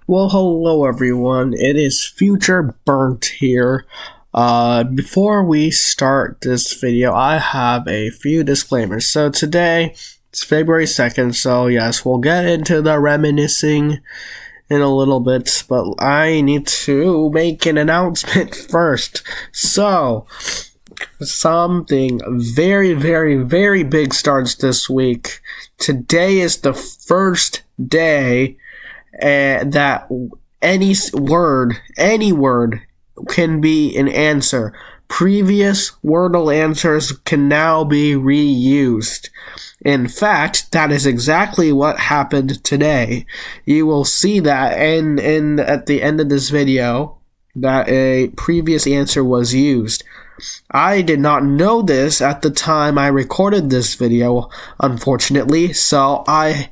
Well, hello everyone. It is Future Burnt here. Before we start this video, I have a few disclaimers. So today, it's February 2nd, so yes, we'll get into the reminiscing in a little bit, but I need to make an announcement first. So, something very, very, very big starts this week. Today is the first day that any word can be an answer. Previous Wordle answers can now be reused. In fact, that is exactly what happened today. You will see that at the end of this video that a previous answer was used. I did not know this at the time I recorded this video, unfortunately, so I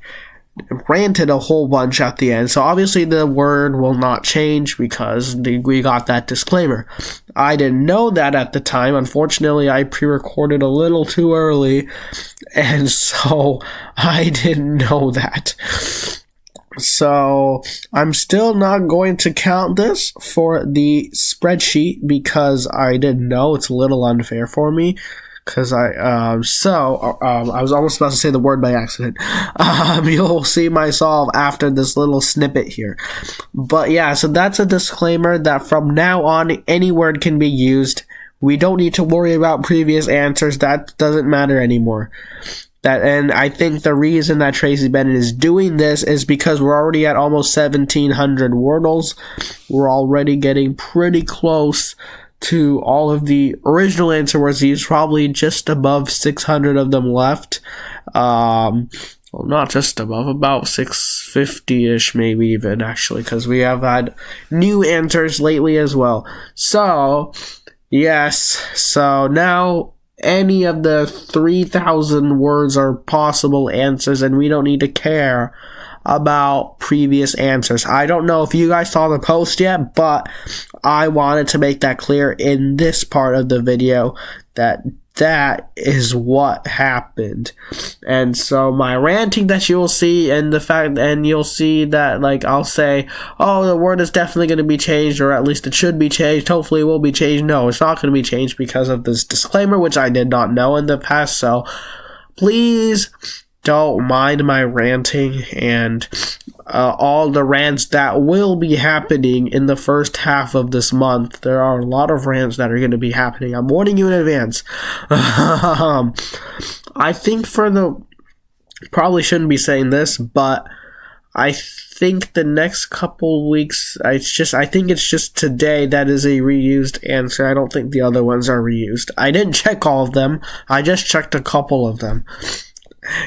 ranted a whole bunch at the end. So obviously the word will not change because we got that disclaimer. I didn't know that at the time. Unfortunately, I pre-recorded a little too early, and so I didn't know that. So I'm still not going to count this for the spreadsheet because I didn't know. It's a little unfair for me. Because I was almost about to say the word by accident. You'll see my solve after this little snippet here. But yeah, so that's a disclaimer that from now on, any word can be used. We don't need to worry about previous answers. That doesn't matter anymore. And I think the reason that Tracy Bennett is doing this is because we're already at almost 1,700 Wordles. We're already getting pretty close to all of the original answer words used, probably just above 600 of them left. Well, not just above, about 650-ish maybe even, actually, because we have had new answers lately as well. So, yes, so now any of the 3,000 words are possible answers, and we don't need to care about previous answers. I don't know if you guys saw the post yet, but I wanted to make that clear in this part of the video that is what happened. And so my ranting that you'll see and you'll see that, like, I'll say, oh, the word is definitely going to be changed, or at least it should be changed. Hopefully it will be changed. No, it's not going to be changed because of this disclaimer, which I did not know in the past. So please don't mind my ranting and all the rants that will be happening in the first half of this month. There are a lot of rants that are going to be happening. I'm warning you in advance. I think probably shouldn't be saying this, but I think the next couple weeks, I think it's just today that is a reused answer. I don't think the other ones are reused. I didn't check all of them. I just checked a couple of them.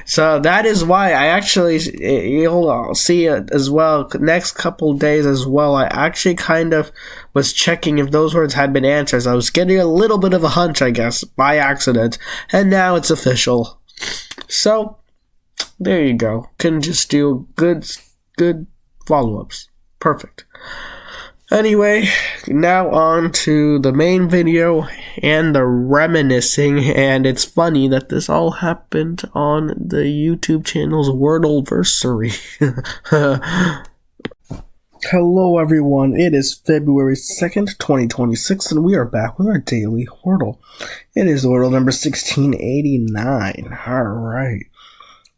So that is why I actually, you'll see it as well, next couple days as well, I actually kind of was checking if those words had been answers. I was getting a little bit of a hunch, I guess, by accident, and now it's official. So, there you go. Can just do good follow-ups. Perfect. Anyway, now on to the main video and the reminiscing, and it's funny that this all happened on the YouTube channel's Wordleversary. Hello everyone, it is February 2nd, 2026, and we are back with our daily Wordle. It is Wordle number 1689. Alright.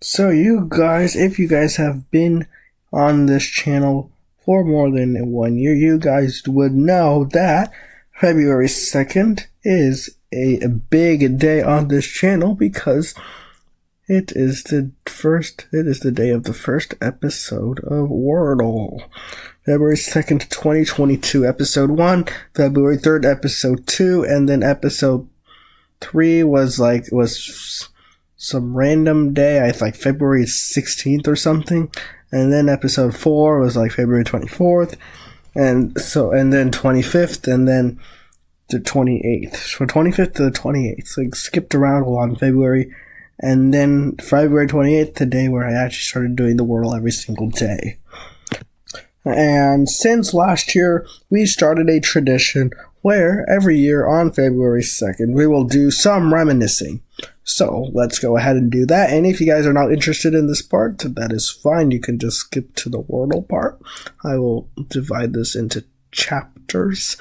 So you guys, if you guys have been on this channel for more than 1 year, you guys would know that February 2nd is a big day on this channel because it is the day of the first episode of Wordle. February 2nd, 2022, episode 1, February 3rd, episode 2, and then episode 3 was some random day, I think February 16th or something. And then episode 4 was like February 24th, and then 25th, and then the 28th. So 25th to the 28th. So I skipped around a lot in February, and then February 28th, the day where I actually started doing the Wordle every single day. And since last year, we started a tradition where every year on February 2nd, we will do some reminiscing. So let's go ahead and do that. And if you guys are not interested in this part, that is fine. You can just skip to the Wordle part. I will divide this into chapters.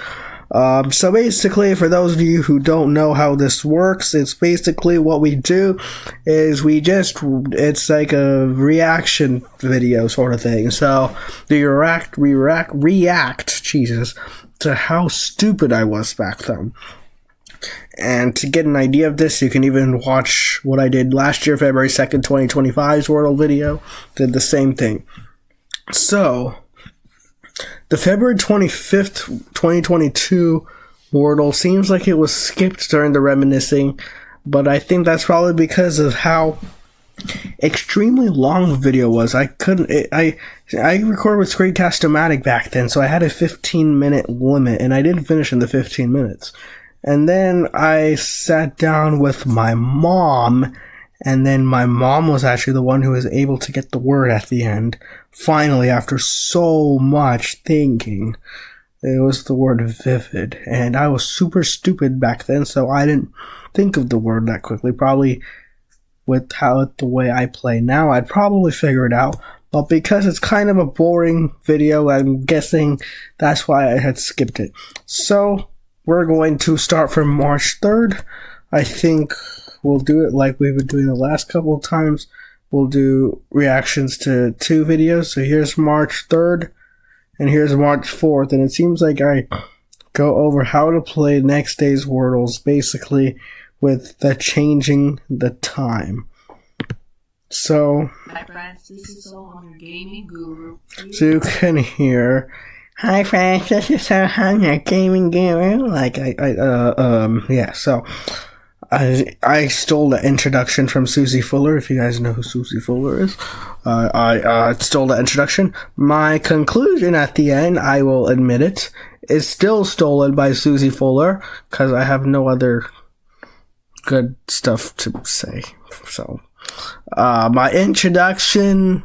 So basically, for those of you who don't know how this works, it's basically what we do is it's like a reaction video sort of thing. So do you react, Jesus, to how stupid I was back then. And to get an idea of this, you can even watch what I did last year, February 2nd, 2025's Wordle video. Did the same thing. So the February 25th, 2022 Wordle seems like it was skipped during the reminiscing, but I think that's probably because of how extremely long the video was. I recorded with Screencast-O-Matic back then, so I had a 15-minute limit, and I didn't finish in the 15 minutes. And then I sat down with my mom, and then my mom was actually the one who was able to get the word at the end. Finally, after so much thinking, it was the word vivid. And I was super stupid back then, so I didn't think of the word that quickly. Probably with the way I play now, I'd probably figure it out. But because it's kind of a boring video, I'm guessing that's why I had skipped it. So we're going to start from March 3rd. I think we'll do it like we've been doing the last couple of times. We'll do reactions to 2 videos. So here's March 3rd and here's March 4th. And it seems like I go over how to play next day's Wordles, basically with the changing the time. So, hi friends, this is Soham, your gaming guru. So you can hear, hi friends, this is Soham, your gaming guru. Yeah, so I stole the introduction from Susie Fuller, if you guys know who Susie Fuller is. I stole the introduction. My conclusion at the end, I will admit it, is still stolen by Susie Fuller, because I have no other good stuff to say. So, my introduction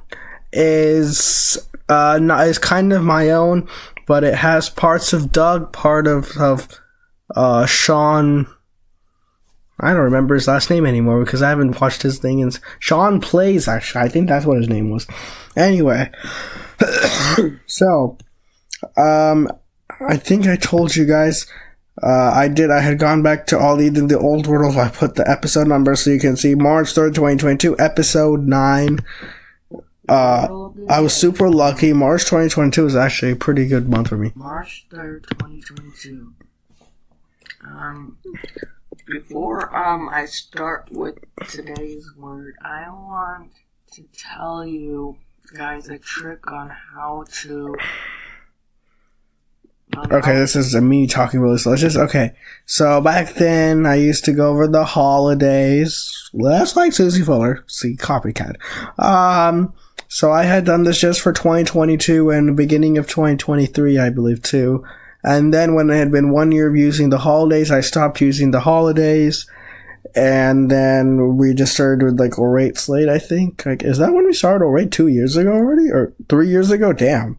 is kind of my own, but it has parts of Doug, part of Sean. I don't remember his last name anymore because I haven't watched his thing. And Sean Plays, actually. I think that's what his name was. Anyway. So, I think I told you guys, I had gone back to all the old Wordles. I put the episode number so you can see March 3rd, 2022, episode 9. I was super lucky. March 2022 was actually a pretty good month for me. March 3rd, 2022. Before I start with today's word, I want to tell you guys a trick on how to... Okay, this is me talking really slow. Okay, so back then, I used to go over the holidays. Well, that's like Susie Fuller. See, copycat. So I had done this just for 2022 and the beginning of 2023, I believe, too. And then when it had been 1 year of using the holidays, I stopped using the holidays. And then we just started with like Orate Slate, I think. Like, is that when we started Orate 2 years ago already? Or 3 years ago? Damn.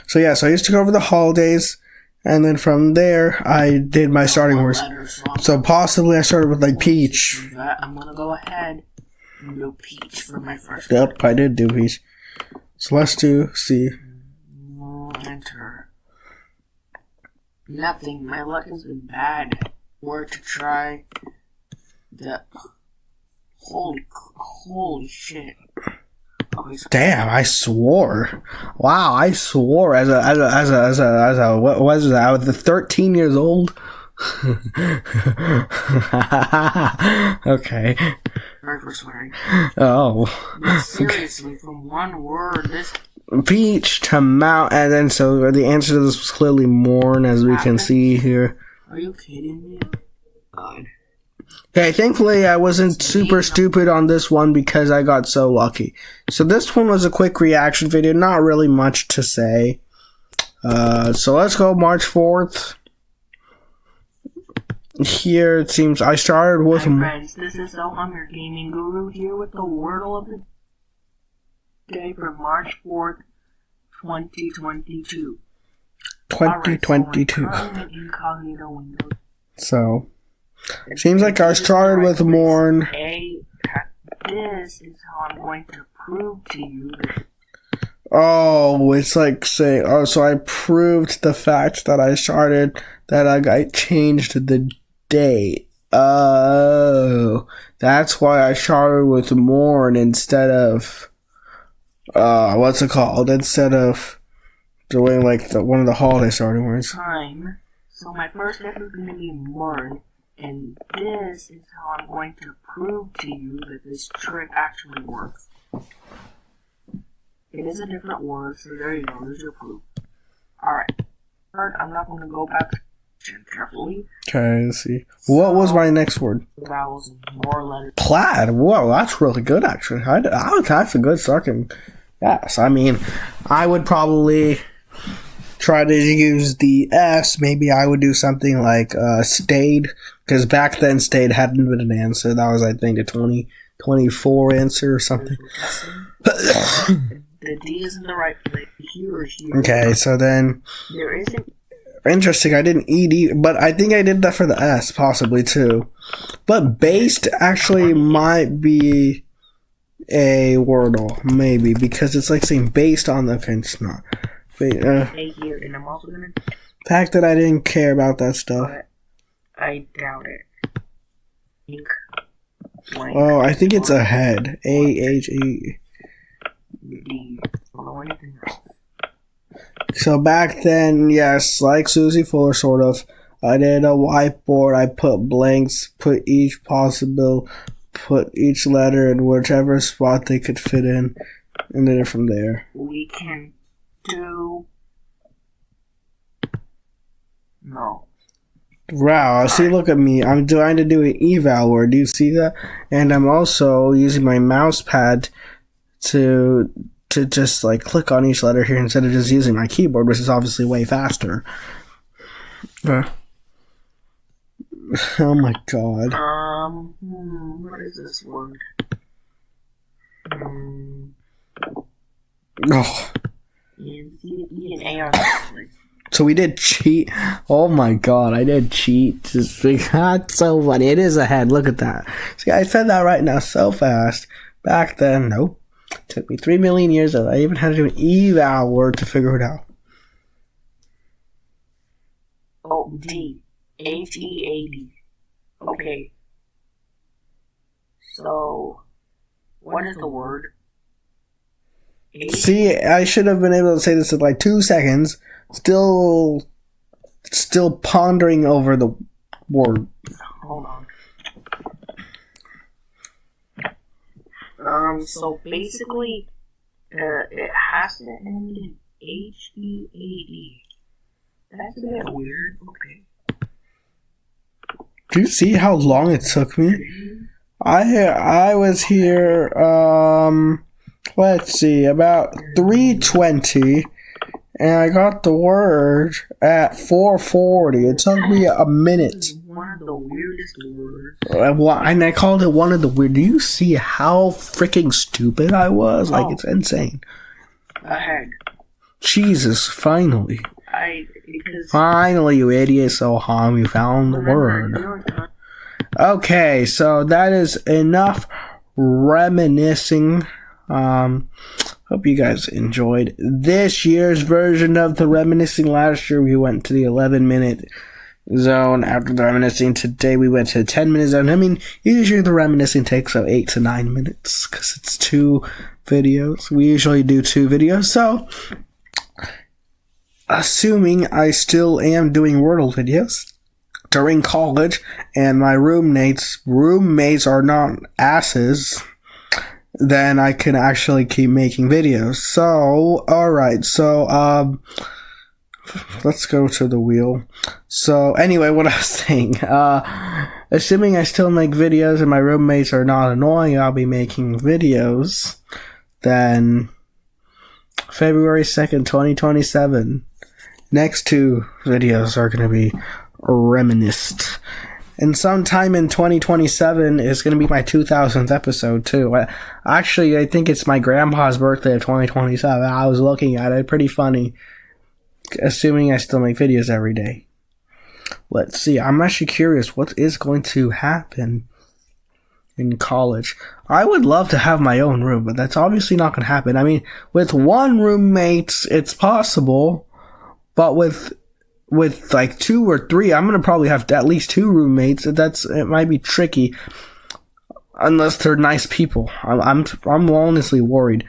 So yeah, so I used to go over the holidays. And then from there, I did my starting words. So possibly I started with like Peach. I'm gonna go ahead and do Peach for my first Yep, I did do Peach. So let's do C. Enter. Nothing. My luck has been bad. Word to try. The holy shit. Okay, so damn, I swore. Wow, I swore as a what was that? I was 13 years old. Okay. Sorry for swearing. Oh. But seriously, from one word, this Peach to Mount, and then so the answer to this was clearly Morn, as we can see here. Are you kidding me? God. Okay, thankfully I wasn't super stupid on this one because I got so lucky. So this one was a quick reaction video, not really much to say. So let's go March 4th. Here it seems I started with... Hi friends, this is Soham, your gaming guru, here with the Wordle of the day for March 4th, 2022. 2022. Alright, so incognito window. So, Seems like I started with morn. This is how I'm going to prove to you that. Oh, it's like saying, oh, so I proved the fact that I started, that I changed the date. Oh, that's why I started with morn instead of, what's it called? Instead of doing like one of the holiday starting words. Time. So my first letter is going to be morn, and this is how I'm going to prove to you that this trick actually works. It is a different word, so there you go, there's your proof. Alright. Third, I'm not going to go back carefully. Okay, let's see. What was my next word? Vowels, more letters. Plaid. Whoa, that's really good, actually. That's a good starting. Yes, I mean, I would probably try to use the S. Maybe I would do something like stayed, because back then stayed hadn't been an answer. That was, I think, a 2024 answer or something. The D is in the right place. Here. Okay, so then. There isn't. Interesting, I didn't ED, but I think I did that for the S, possibly, too. But based actually might be a Wordle, maybe, because it's like saying based on the. Okay, it's not. Here, and I'm also gonna. Fact that I didn't care about that stuff. I doubt it. Ink. Oh, I think it's ahead. A-H-E. D. Or anything else. So back then, yes, like Susie Fuller, sort of, I did a whiteboard. I put blanks, put each letter in whichever spot they could fit in, and did it from there. We can do. No. Wow, see, look at me. I'm trying to do an eval word. Do you see that? And I'm also using my mouse pad to just like click on each letter here instead of just using my keyboard, which is obviously way faster. Oh my god. What is this word? Oh. E and A are the So we did cheat. Oh my god, I did cheat. That's so funny. It is ahead. Look at that. See, I said that right now so fast. Back then, nope. Took me 3 million years. I even had to do an eval word to figure it out. Oh, D. H-E-A-D. Okay. So, what is the word? See, I should have been able to say this in like 2 seconds. Still pondering over the word. Hold on. So basically, it has to end in H-E-A-D. That's a bit weird. Okay. Do you see how long it took me? I was here, let's see, about 3:20, and I got the word at 4:40. It took me a minute. One of the weirdest words. And I called it one of the weird. Do you see how freaking stupid I was? Like, it's insane. Ahead. Jesus, finally. Finally, you idiot, Soham, you found the word. Okay, so that is enough reminiscing. Hope you guys enjoyed this year's version of the reminiscing. Last year we went to the 11-minute zone. After the reminiscing, today we went to the 10-minute zone. I mean, usually the reminiscing takes 8 to 9 minutes because it's 2 videos. We usually do 2 videos, so assuming I still am doing Wordle videos during college and my roommates are not asses, then I can actually keep making videos. So, alright, so, let's go to the wheel. So, anyway, what I was saying, assuming I still make videos and my roommates are not annoying, I'll be making videos, then February 2nd, 2027, next 2 videos are going to be reminisced. And sometime in 2027 is going to be my 2000th episode, too. Actually, I think it's my grandpa's birthday of 2027. I was looking at it. Pretty funny. Assuming I still make videos every day. Let's see. I'm actually curious what is going to happen in college. I would love to have my own room, but that's obviously not going to happen. I mean, with one roommate, it's possible, but with like 2 or 3, I'm going to probably have at least 2 roommates. It might be tricky unless they're nice people. I'm honestly worried.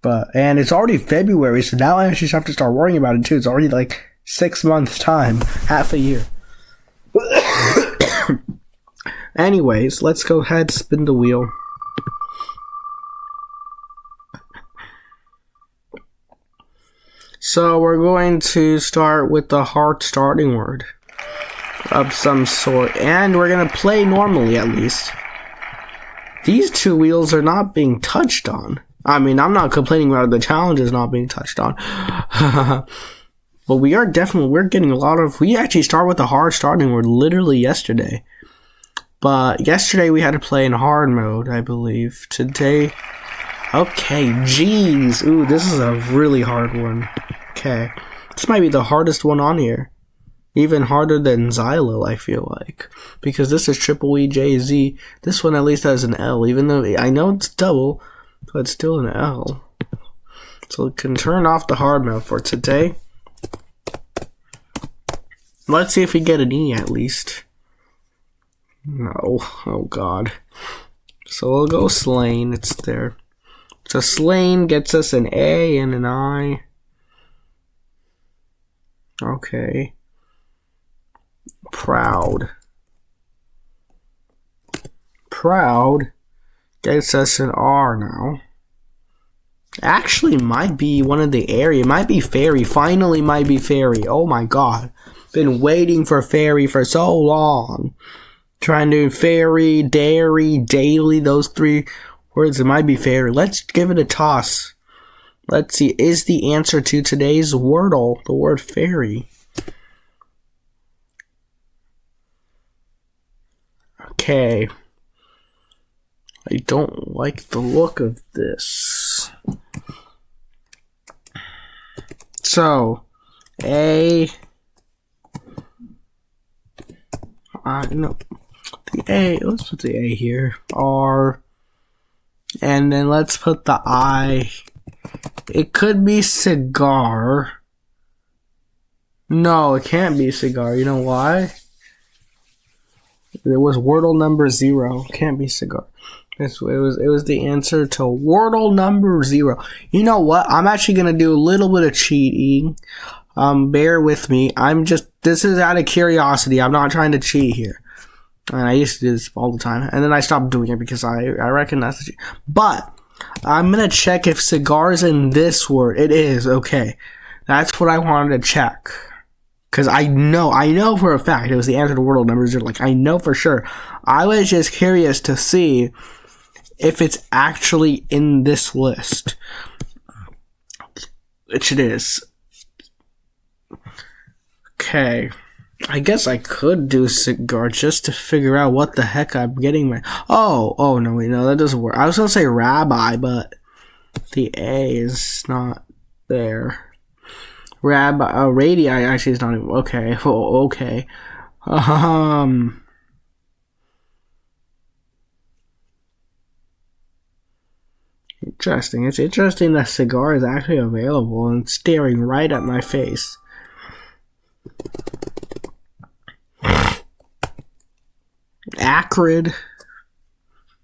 And it's already February, so now I actually have to start worrying about it too. It's already like 6 months time, half a year. Anyways, let's go ahead, spin the wheel. So we're going to start with the hard starting word of some sort, and we're going to play normally at least. These 2 wheels are not being touched on. I mean, I'm not complaining about the challenges not being touched on. But we're getting a lot of, we actually start with the hard starting word literally yesterday. But yesterday we had to play in hard mode, I believe. Today, okay, geez. Ooh, this is a really hard one. Okay. This might be the hardest one on here. Even harder than Xylil, I feel like. Because this is triple EJZ. This one at least has an L, even though I know it's double, but it's still an L. So we can turn off the hard mode for today. Let's see if we get an E at least. No. Oh god. So we'll go Slain. It's there. So Slain gets us an A and an I. Okay. Proud. Proud gets us an R now. Actually might be one of the area. Might be Fairy. Finally might be Fairy. Oh my god. Been waiting for Fairy for so long. Trying to do Fairy, Dairy, Daily, those 3 words. It might be Fairy. Let's give it a toss. Let's see. Is the answer to today's Wordle the word Fairy? Okay. I don't like the look of this. So, no. The A, let's put the A here. R. And then let's put the I. It could be cigar. No, it can't be cigar. You know why? It was Wordle number 0. Can't be cigar. It was the answer to Wordle number 0. You know what? I'm actually gonna do a little bit of cheating. Bear with me. This is out of curiosity. I'm not trying to cheat here. And I used to do this all the time. And then I stopped doing it because I recognize the cheat. But I'm gonna check if cigar is in this word. It is. Okay. That's what I wanted to check. Because I know for a fact it was the answer to Wordle number 0. Like, I know for sure. I was just curious to see if it's actually in this list. Which it is. Okay. I guess I could do cigar just to figure out what the heck I'm getting my... Oh, no, wait, no, that doesn't work. I was going to say rabbi, but the A is not there. Radii actually is not even... Okay, okay. Interesting. It's interesting that cigar is actually available and staring right at my face. Acrid.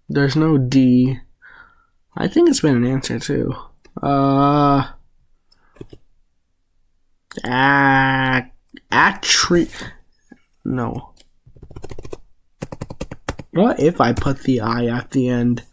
There's no D. I think it's been an answer too. No. What if I put the I at the end?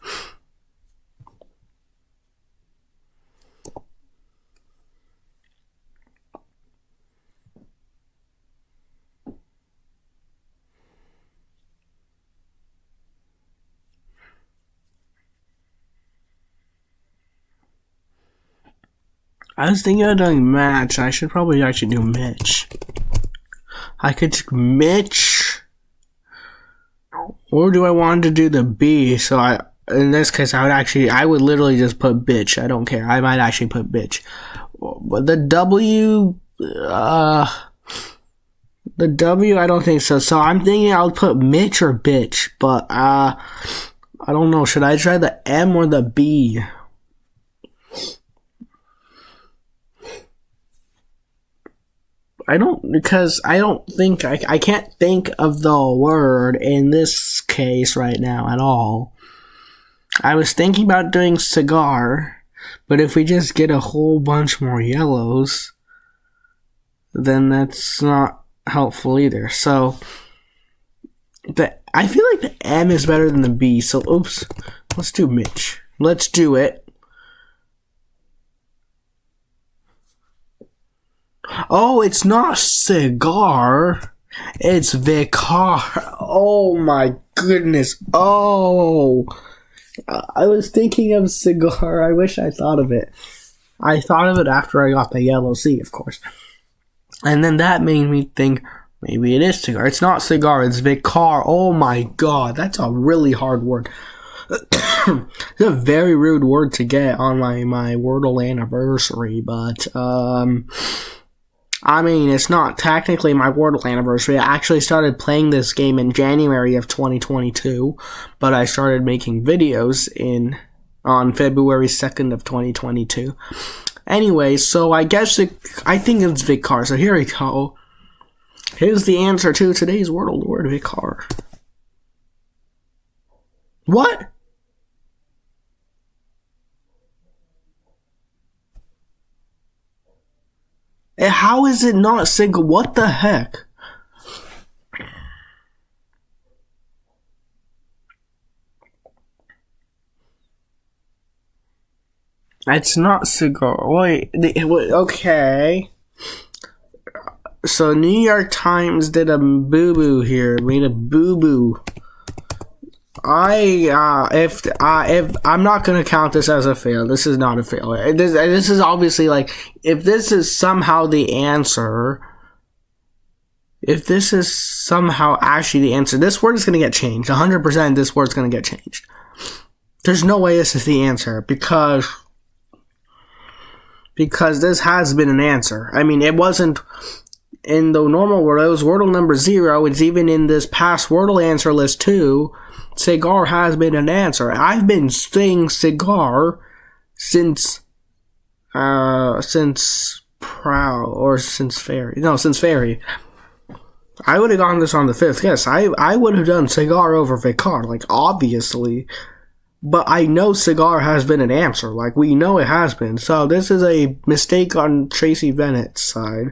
I was thinking of doing match. I should probably actually do Mitch. I could do Mitch. Or do I want to do the B? So in this case, I would literally just put bitch. I don't care. I might actually put bitch. But the W, The W, I don't think so. So I'm thinking I'll put Mitch or bitch, but I don't know. Should I try the M or the B? I can't think of the word in this case right now at all. I was thinking about doing cigar, but if we just get a whole bunch more yellows, then that's not helpful either. So, I feel like the M is better than the B, so oops. Let's do Mitch. Let's do it. Oh, it's not cigar. It's vicar. Oh my goodness. Oh. I was thinking of cigar. I wish I thought of it. I thought of it after I got the yellow C, of course. And then that made me think maybe it is cigar. It's not cigar, it's vicar. Oh my god, that's a really hard word. It's a very rude word to get on my Wordle anniversary, but I mean, it's not technically my Wordle anniversary. I actually started playing this game in January of 2022, but I started making videos on February 2nd of 2022. Anyway, so I think it's vicar. So here we go. Here's the answer to today's Wordle, the word vicar. What? How is it not single? What the heck? It's not cigar. Wait, okay. So New York Times did a boo-boo here. Made a boo-boo. If I'm not gonna count this as a fail. This is not a fail. This is obviously like, if this is somehow the answer, if this is somehow actually the answer, this word is gonna get changed. 100% this word's gonna get changed. There's no way this is the answer because this has been an answer. I mean, it wasn't in the normal Wordle. It was Wordle number 0. It's even in this past Wordle answer list too. Cigar has been an answer. I've been saying cigar since fairy. I would have gone this on the 5th. Yes, I would have done cigar over vicar, like obviously. But I know cigar has been an answer. Like, we know it has been. So this is a mistake on Tracy Bennett's side.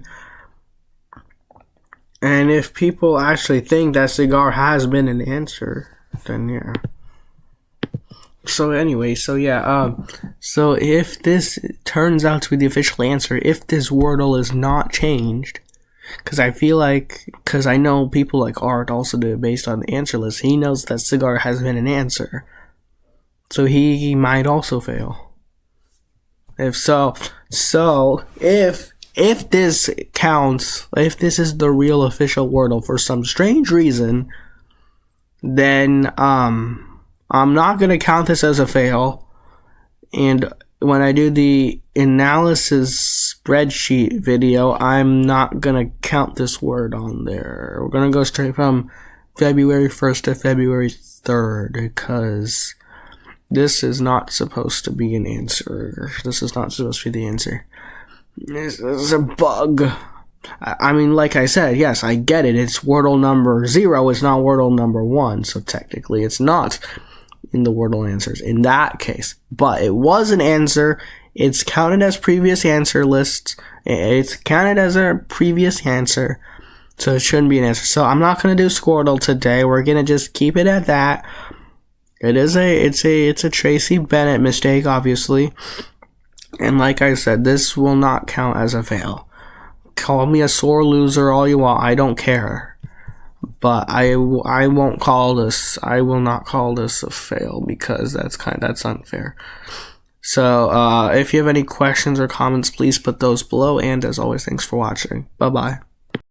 And if people actually think that cigar has been an answer, then yeah. So anyway, so if this turns out to be the official answer, if this Wordle is not changed, because I know people like Art also do it based on the answer list, he knows that cigar has been an answer. So he might also fail. If this counts, if this is the real official Wordle for some strange reason, then I'm not gonna count this as a fail. And when I do the analysis spreadsheet video, I'm not gonna count this word on there. We're gonna go straight from February 1st to February 3rd because this is not supposed to be an answer. This is not supposed to be the answer. This is a bug. I mean, like I said, yes, I get it. It's Wordle number 0. It's not Wordle number 1. So technically, it's not in the Wordle answers in that case. But it was an answer. It's counted as previous answer lists. It's counted as a previous answer. So it shouldn't be an answer. So I'm not going to do Squirtle today. We're going to just keep it at that. It's a Tracy Bennett mistake, obviously. And like I said, this will not count as a fail. Call me a sore loser all you want. I don't care. But I won't call this. I will not call this a fail because that's unfair. So if you have any questions or comments, please put those below. And as always, thanks for watching. Bye bye.